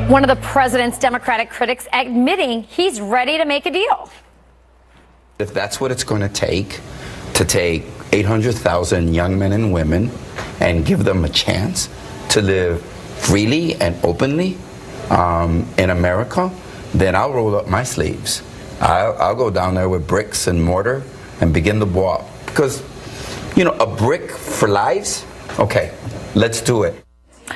One of the president's Democratic critics admitting he's ready to make a deal. If that's what it's going to take 800,000 young men and women and give them a chance to live freely and openly in America, then I'll roll up my sleeves. I'll go down there with bricks and mortar and begin the wall. Because, you know, a brick for lives? Okay, let's do it.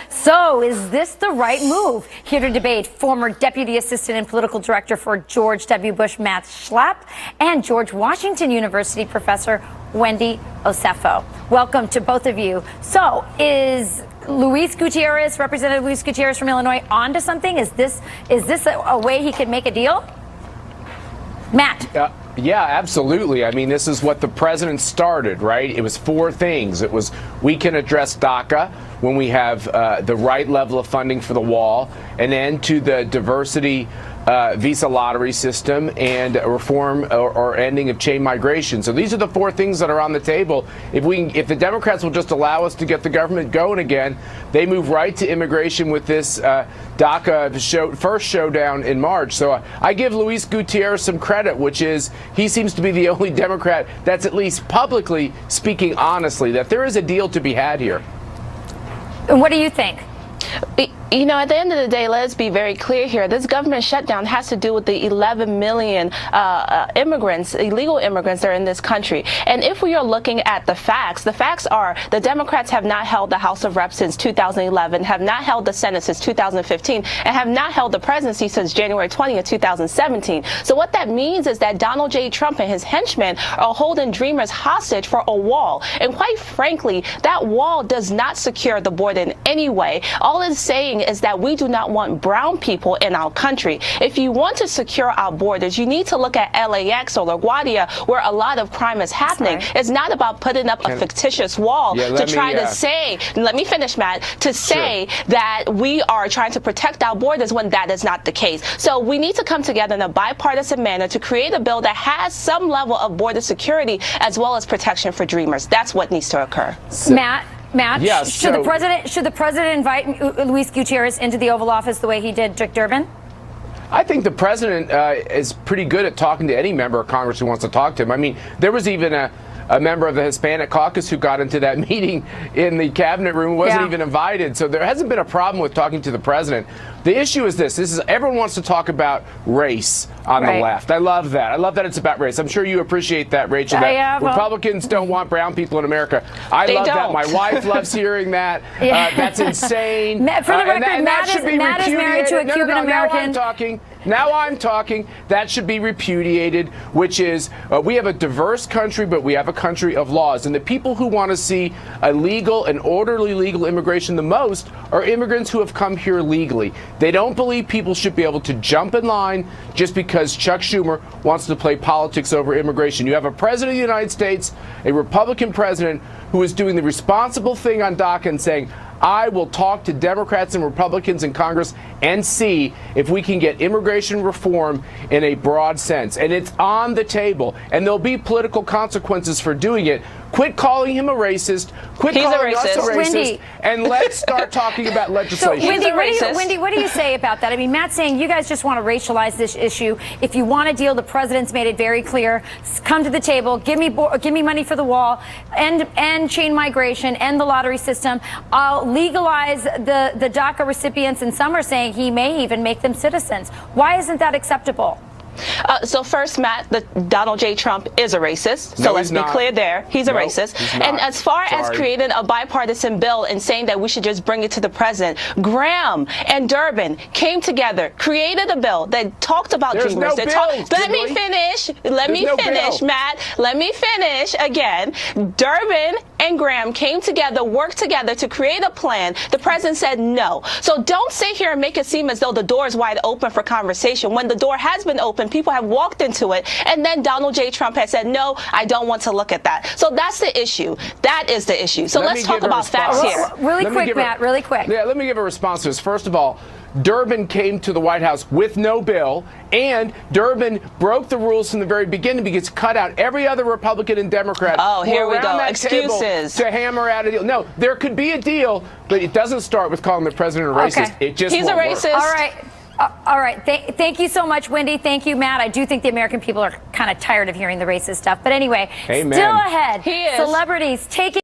So is this the right move? Here to debate, former Deputy Assistant and Political Director for George W. Bush, Matt Schlapp, and George Washington University professor Wendy Osefo. Welcome to both of you. So is Representative Luis Gutierrez from Illinois onto something? Is this a way he could make a deal? Matt. Yeah, absolutely. I mean, this is what the president started, right? It was four things. It was, we can address DACA when we have the right level of funding for the wall, an end to the diversity visa lottery system, and a reform or ending of chain migration. So these are the four things that are on the table. If the Democrats will just allow us to get the government going again, they move right to immigration with this DACA first showdown in March. So I give Luis Gutierrez some credit, which is he seems to be the only Democrat that's at least publicly speaking honestly that there is a deal to be had here. And what do you think? You know, at the end of the day, let's be very clear here. This government shutdown has to do with the 11 million immigrants, illegal immigrants that are in this country. And if we are looking at the facts are the Democrats have not held the House of Reps since 2011, have not held the Senate since 2015, and have not held the presidency since January 20th, 2017. So what that means is that Donald J. Trump and his henchmen are holding Dreamers hostage for a wall. And quite frankly, that wall does not secure the border in any way. All it's saying is that we do not want brown people in our country. If you want to secure our borders, you need to look at LAX or LaGuardia, where a lot of crime is happening. Right. It's not about putting up a fictitious wall to try to say, let me finish, Matt, to say that we are trying to protect our borders when that is not the case. So we need to come together in a bipartisan manner to create a bill that has some level of border security as well as protection for Dreamers. That's what needs to occur. Matt, yeah, should the president invite Luis Gutierrez into the Oval Office the way he did Dick Durbin? I think the president is pretty good at talking to any member of Congress who wants to talk to him. I mean, there was even a member of the Hispanic caucus who got into that meeting in the cabinet room, wasn't even invited. So there hasn't been a problem with talking to the president. The issue is this is everyone wants to talk about race on the left. I love that. I love that it's about race. I'm sure you appreciate that, Rachel, that Republicans don't want brown people in America. I love that. My wife loves hearing that. That's insane. For the record, Matt is married to a Cuban American. Now I'm talking. That should be repudiated, which is we have a diverse country, but we have a country of laws. And the people who want to see a legal and orderly legal immigration the most are immigrants who have come here legally. They don't believe people should be able to jump in line just because Chuck Schumer wants to play politics over immigration. You have a president of the United States, a Republican president, who is doing the responsible thing on DACA and saying, I will talk to Democrats and Republicans in Congress and see if we can get immigration reform in a broad sense. And it's on the table. And there'll be political consequences for doing it. Quit calling him a racist. Quit calling us a racist. Wendy. And let's start talking about legislation. So, Wendy, what do you say about that? I mean, Matt's saying you guys just want to racialize this issue. If you want a deal, the president's made it very clear. Come to the table. Give me money for the wall. End chain migration. End the lottery system. I'll legalize the DACA recipients. And some are saying he may even make them citizens. Why isn't that acceptable? So first, Matt, Donald J. Trump is a racist. So let's be clear there. He's a racist. And as far as creating a bipartisan bill and saying that we should just bring it to the president, Graham and Durbin came together, created a bill that talked about Dreamers. Let me finish, Matt. Let me finish again. Durbin and Graham came together, worked together to create a plan. The president said no. So don't sit here and make it seem as though the door is wide open for conversation when the door has been open. People have walked into it, and then Donald J. Trump has said, no, I don't want to look at that. So that's the issue. That is the issue. So let's talk about facts here. Really quick, Matt, really quick. Yeah, let me give a response to this. First of all, Durbin came to the White House with no bill, and Durbin broke the rules from the very beginning because it cut out every other Republican and Democrat. Oh, here we around go. that Excuses. table to hammer out a deal. No, there could be a deal, but it doesn't start with calling the president a racist. Okay. It just He's a won't work. racist. All right. All right. Thank you so much, Wendy. Thank you, Matt. I do think the American people are kind of tired of hearing the racist stuff. But anyway, Amen. still ahead. He is. Celebrities taking